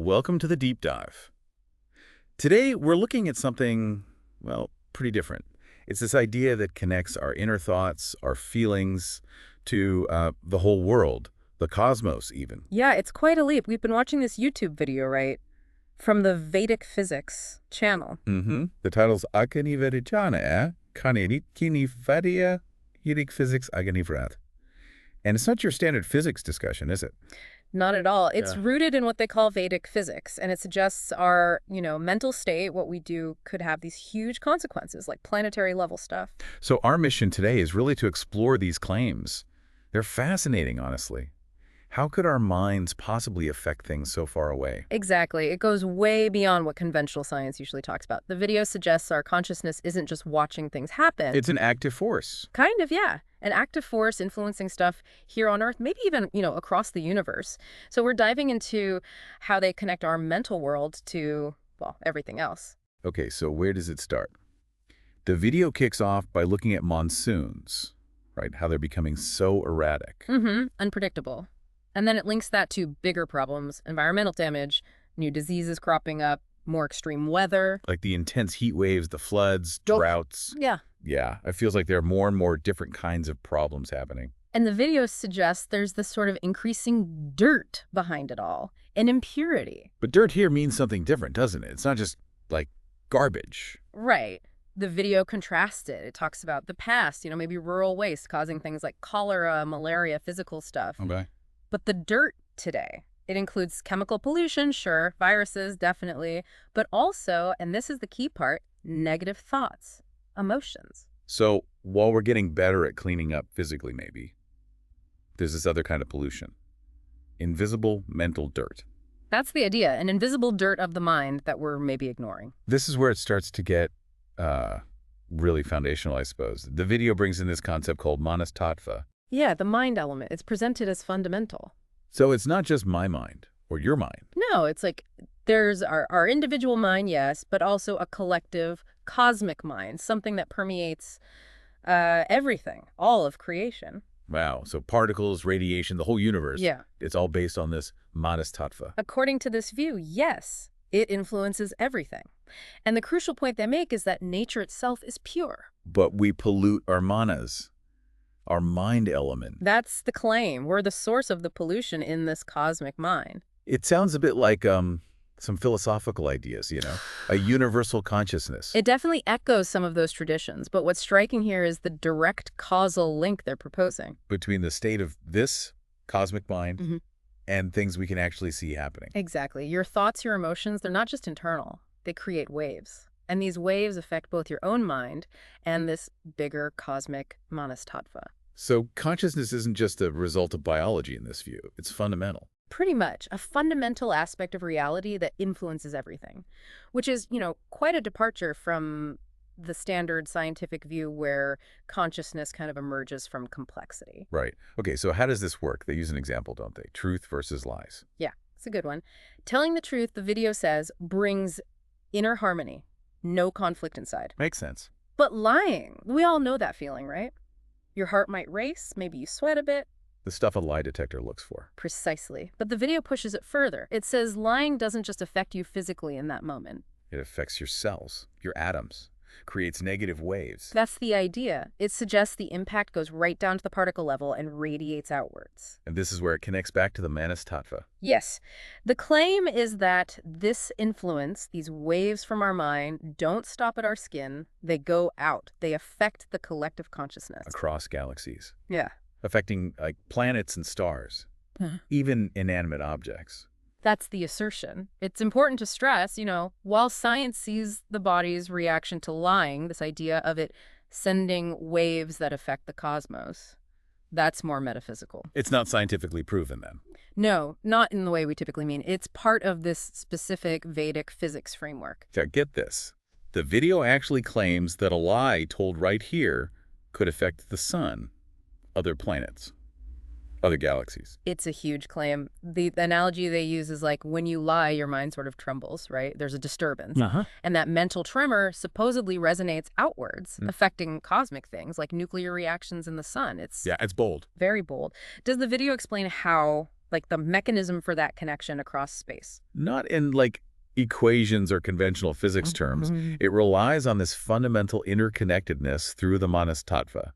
welcome to the deep dive. Today, we're looking at something, well, pretty different. It's this idea that connects our inner thoughts, our feelings, to the whole world, the cosmos even. Yeah, it's quite a leap. We've been watching this YouTube video, right? From the Vedic Physics channel. The title's Agnivrat, Physics Agnivrat. And it's not your standard physics discussion, is it? Not at all. It's Yeah. rooted in what they call Vedic physics, and it suggests our, mental state, what we do, could have these huge consequences, like planetary level stuff. So our mission today is really to explore these claims. They're fascinating, honestly. How could our minds possibly affect things so far away? Exactly. It goes way beyond what conventional science usually talks about. The video suggests our consciousness isn't just watching things happen. It's an active force. Kind of, yeah. An active force influencing stuff here on Earth, maybe even, across the universe. So we're diving into how they connect our mental world to, well, everything else. Okay, so where does it start? The video kicks off by looking at monsoons, right? How they're becoming so erratic. Unpredictable. And then it links that to bigger problems, environmental damage, new diseases cropping up, more extreme weather. Like the intense heat waves, the floods, droughts. Yeah. Yeah, it feels like there are more and more different kinds of problems happening. And the video suggests there's this sort of increasing dirt behind it all, an impurity. But dirt here means something different, doesn't it? It's not just, like, garbage. Right. The video contrasts it. It talks about the past, maybe rural waste causing things like cholera, malaria, physical stuff. Okay. But the dirt today, it includes chemical pollution, sure, viruses, definitely, but also, and this is the key part, negative thoughts, emotions. So while we're getting better at cleaning up physically, maybe, there's this other kind of pollution. Invisible mental dirt. That's the idea, an invisible dirt of the mind that we're maybe ignoring. This is where it starts to get really foundational, I suppose. The video brings in this concept called manas tattva. Yeah, the mind element. It's presented as fundamental. So it's not just my mind or your mind. No, it's like there's our individual mind, yes, but also a collective cosmic mind, something that permeates everything, all of creation. Wow. So particles, radiation, the whole universe. Yeah. It's all based on this manas tattva. According to this view, yes, it influences everything. And the crucial point they make is that nature itself is pure. But we pollute our manas, our mind element. That's the claim. We're the source of the pollution in this cosmic mind. It sounds a bit like some philosophical ideas, a universal consciousness. It definitely echoes some of those traditions, but what's striking here is the direct causal link they're proposing. Between the state of this cosmic mind and things we can actually see happening. Exactly. Your thoughts, your emotions, they're not just internal. They create waves. And these waves affect both your own mind and this bigger cosmic manas tattva. So consciousness isn't just a result of biology in this view. It's fundamental. Pretty much a fundamental aspect of reality that influences everything, which is, quite a departure from the standard scientific view where consciousness kind of emerges from complexity. Right. Okay, so how does this work? They use an example, don't they? Truth versus lies. Yeah, it's a good one. Telling the truth, the video says, brings inner harmony, no conflict inside. Makes sense. But lying, we all know that feeling, right? Your heart might race, maybe you sweat a bit. The stuff a lie detector looks for. Precisely. But the video pushes it further. It says lying doesn't just affect you physically in that moment. It affects your cells, your atoms, creates negative waves. That's the idea. It suggests the impact goes right down to the particle level and radiates outwards. And this is where it connects back to the manas tattva. Yes. The claim is that this influence, these waves from our mind, don't stop at our skin. They go out. They affect the collective consciousness. Across galaxies. Yeah. Affecting like planets and stars, even inanimate objects. That's the assertion. It's important to stress, while science sees the body's reaction to lying, this idea of it sending waves that affect the cosmos, that's more metaphysical. It's not scientifically proven then? No, not in the way we typically mean. It's part of this specific Vedic physics framework. Now get this. The video actually claims that a lie told right here could affect the sun, other planets, other galaxies. It's a huge claim. The analogy they use is like when you lie, your mind sort of trembles, right? There's a disturbance. And that mental tremor supposedly resonates outwards, affecting cosmic things like nuclear reactions in the sun. It's bold. Very bold. Does the video explain how like the mechanism for that connection across space. Not in, like, equations or conventional physics terms. Mhm. It relies on this fundamental interconnectedness through the manas tattva.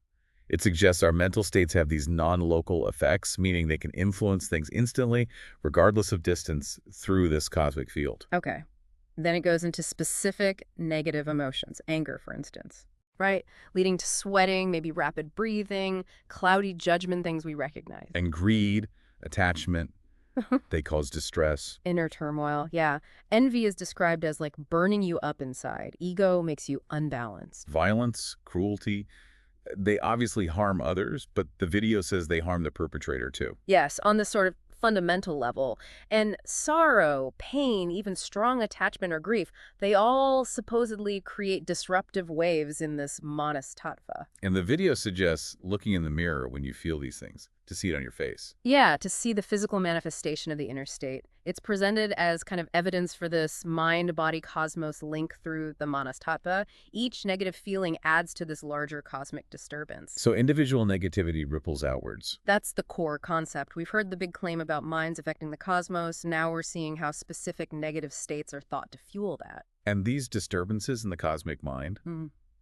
It suggests our mental states have these non-local effects, meaning they can influence things instantly, regardless of distance, through this cosmic field. Okay. Then it goes into specific negative emotions, anger, for instance, right? Leading to sweating, maybe rapid breathing, cloudy judgment, things we recognize. And greed, attachment, they cause distress. Inner turmoil, yeah. Envy is described as like burning you up inside. Ego makes you unbalanced. Violence, cruelty, they obviously harm others, but the video says they harm the perpetrator too. Yes, on this sort of fundamental level. And sorrow, pain, even strong attachment or grief, they all supposedly create disruptive waves in this manas tattva. And the video suggests looking in the mirror when you feel these things, to see it on your face. Yeah, to see the physical manifestation of the inner state. It's presented as kind of evidence for this mind-body-cosmos link through the manas tattva. Each negative feeling adds to this larger cosmic disturbance. So individual negativity ripples outwards. That's the core concept. We've heard the big claim about minds affecting the cosmos. Now we're seeing how specific negative states are thought to fuel that. And these disturbances in the cosmic mind,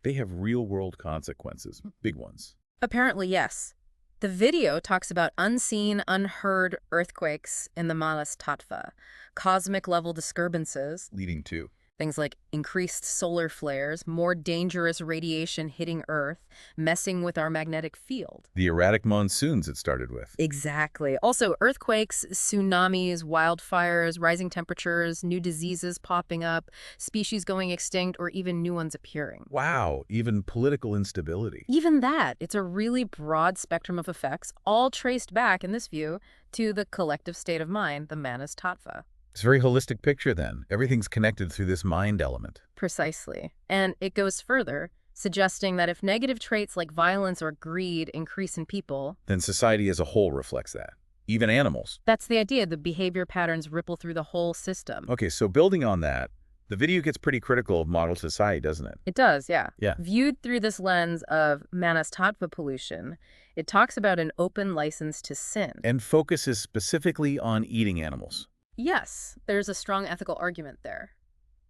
they have real-world consequences, big ones. Apparently, yes. The video talks about unseen, unheard earthquakes in the manas tattva, cosmic-level disturbances, Leading to things like increased solar flares, more dangerous radiation hitting Earth, messing with our magnetic field. the erratic monsoons it started with. Exactly. Also, earthquakes, tsunamis, wildfires, rising temperatures, new diseases popping up, species going extinct, or even new ones appearing. Wow, even political instability. Even that, it's a really broad spectrum of effects, all traced back, in this view, to the collective state of mind, the manas tattva. It's a very holistic picture then. Everything's connected through this mind element. Precisely. And it goes further, suggesting that if negative traits like violence or greed increase in people, Then society as a whole reflects that. Even animals. that's the idea. The behavior patterns ripple through the whole system. Okay, so building on that, the video gets pretty critical of model society, doesn't it? It does, yeah. Yeah. Viewed through this lens of manas tattva pollution, it talks about an open license to sin. And focuses specifically on eating animals. Yes, there's a strong ethical argument there.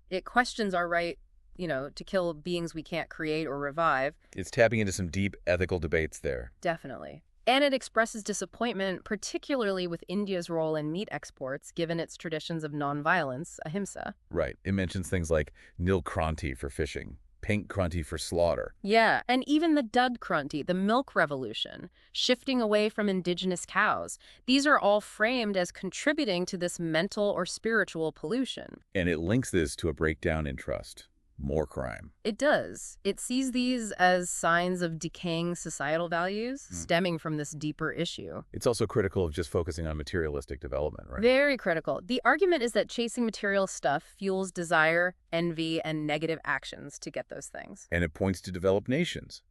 It questions our right, to kill beings we can't create or revive. It's tapping into some deep ethical debates there. Definitely. And it expresses disappointment, particularly with India's role in meat exports, given its traditions of nonviolence, ahimsa. Right. It mentions things like nil kranti for fishing, pink kranti for slaughter. Yeah, and even the dud kranti, the milk revolution, shifting away from indigenous cows. These are all framed as contributing to this mental or spiritual pollution. And it links this to a breakdown in trust. More crime. It does. It sees these as signs of decaying societal values stemming from this deeper issue. It's also critical of just focusing on materialistic development, right? Very critical. The argument is that chasing material stuff fuels desire, envy, and negative actions to get those things. And it points to developed nations,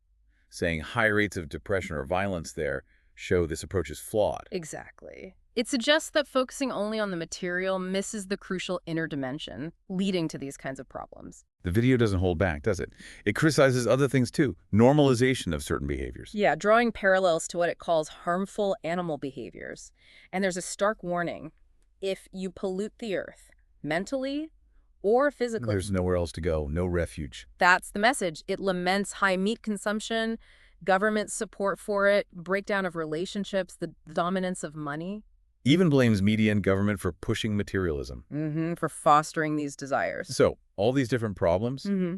saying high rates of depression or violence there show this approach is flawed. Exactly. It suggests that focusing only on the material misses the crucial inner dimension, leading to these kinds of problems. The video doesn't hold back, does it? It criticizes other things too. Normalization of certain behaviors. Yeah, drawing parallels to what it calls harmful animal behaviors. And there's a stark warning. If you pollute the earth, mentally or physically, There's nowhere else to go, no refuge. that's the message. It laments high meat consumption, government support for it, breakdown of relationships, the dominance of money. Even blames media and government for pushing materialism. For fostering these desires. So, all these different problems, Mm-hmm.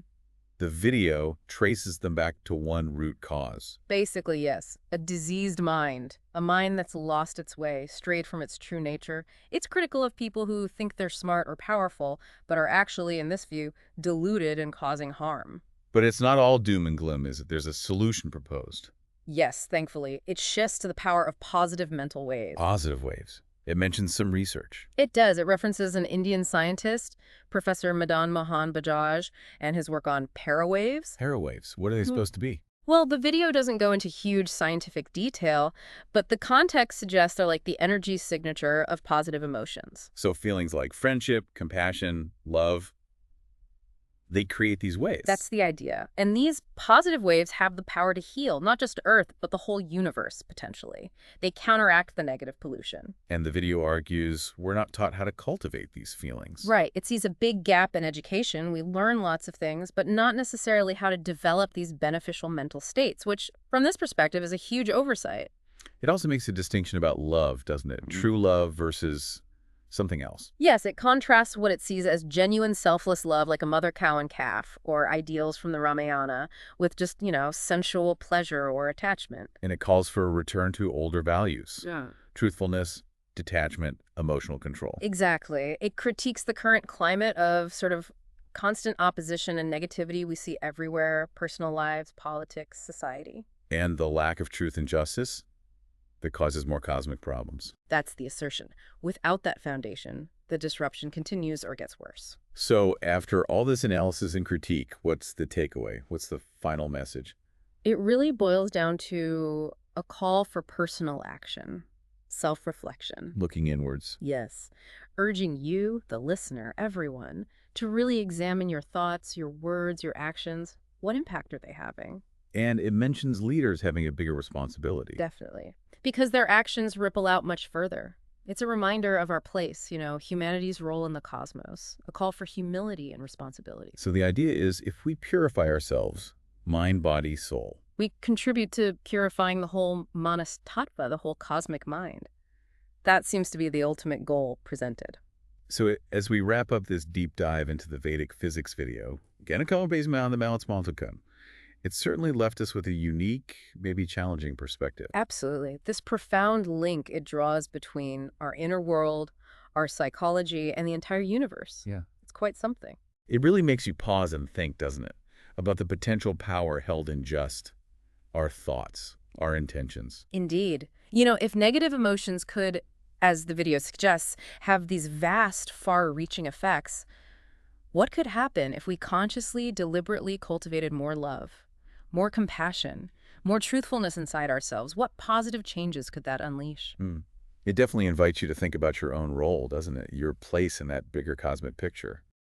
the video traces them back to one root cause. Basically, yes. A diseased mind. A mind that's lost its way, strayed from its true nature. It's critical of people who think they're smart or powerful, but are actually, in this view, deluded and causing harm. But it's not all doom and gloom, is it? There's a solution proposed. Yes, thankfully. It shifts to the power of positive mental waves. Positive waves. It mentions some research. It does. It references an Indian scientist, Professor Madan Mohan Bajaj, and his work on parawaves. Parawaves, what are they supposed to be? Well, the video doesn't go into huge scientific detail, but the context suggests they're like the energy signature of positive emotions. So feelings like friendship, compassion, love, they create these waves. That's the idea. And these positive waves have the power to heal, not just Earth, but the whole universe, potentially. They counteract the negative pollution. And the video argues we're not taught how to cultivate these feelings. Right. It sees a big gap in education. We learn lots of things, but not necessarily how to develop these beneficial mental states, which, from this perspective, is a huge oversight. It also makes a distinction about love, doesn't it? True love versus something else. Yes, it contrasts what it sees as genuine selfless love like a mother cow and calf, or ideals from the Ramayana, with just, sensual pleasure or attachment. And it calls for a return to older values. Yeah. Truthfulness, detachment, emotional control. Exactly. It critiques the current climate of sort of constant opposition and negativity we see everywhere, personal lives, politics, society. And the lack of truth and justice that causes more cosmic problems. That's the assertion. Without that foundation, the disruption continues or gets worse. So after all this analysis and critique, what's the takeaway? What's the final message? It really boils down to a call for personal action, self-reflection. Looking inwards. Yes, urging you, the listener, everyone, to really examine your thoughts, your words, your actions. What impact are they having? And it mentions leaders having a bigger responsibility. Definitely. Because their actions ripple out much further. It's a reminder of our place, humanity's role in the cosmos, a call for humility and responsibility. So the idea is if we purify ourselves, mind, body, soul, We contribute to purifying the whole manas tattva, the whole cosmic mind. That seems to be the ultimate goal presented. So as we wrap up this deep dive into the Vedic physics video, it's certainly left us with a unique, maybe challenging perspective. Absolutely. This profound link it draws between our inner world, our psychology, and the entire universe. Yeah. It's quite something. It really makes you pause and think, doesn't it, about the potential power held in just our thoughts, our intentions. Indeed. If negative emotions could, as the video suggests, have these vast, far-reaching effects, what could happen if we consciously, deliberately cultivated more love, more compassion, more truthfulness inside ourselves? What positive changes could that unleash? It definitely invites you to think about your own role, doesn't it? Your place in that bigger cosmic picture.